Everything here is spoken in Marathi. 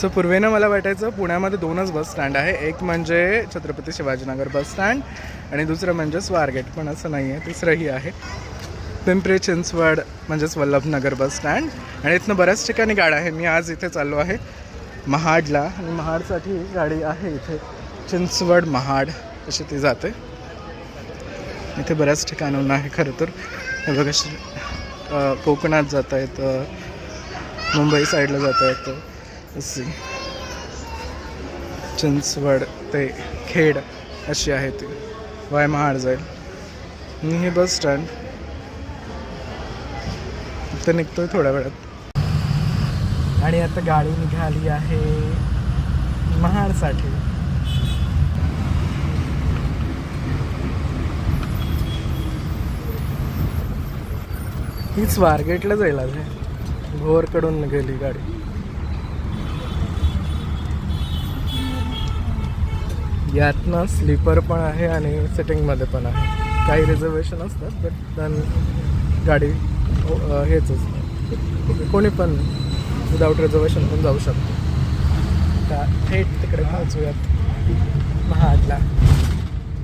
सो पूर्वेनं मला वाटायचं पुण्यामध्ये दोनच बस स्टँड आहे, एक म्हणजे छत्रपती शिवाजीनगर बस स्टँड आणि दुसरं म्हणजे स्वारगेट, पण असं नाही आहे, तिसरंही आहे पिंपरी चिंचवड म्हणजेच वल्लभनगर बस स्टँड. आणि इथनं बऱ्याच ठिकाणी गाड्या आहे. मी आज इथे चाललो आहे महाडला आणि महाडसाठी गाडी आहे इथे, चिंचवड महाड अशी ती जाते. इथे बऱ्याच ठिकाणून आहे खरं तर. हे बघा कोकणात जाता येतं, मुंबई साईडला जाता येतं, अशी चिंचवड ते खेड अशी आहे ती, वाय महाड जाईल. हे बस स्टँड इथं निघतोय थोड्या वेळात. आणि आता गाडी निघाली आहे महाडसाठी. ही स्वारगेटला जाईल आहे, भोरकडून गेली गाडी. यातनं स्लीपर पण आहे आणि सिटिंगमध्ये पण आहे. काही रिझर्वेशन असतात बट दन गाडी हेच असतं, कोणी पण विदाऊट रिझर्वेशन पण जाऊ शकतो. आता थेट तिकडे पोहोचूयात महाडला.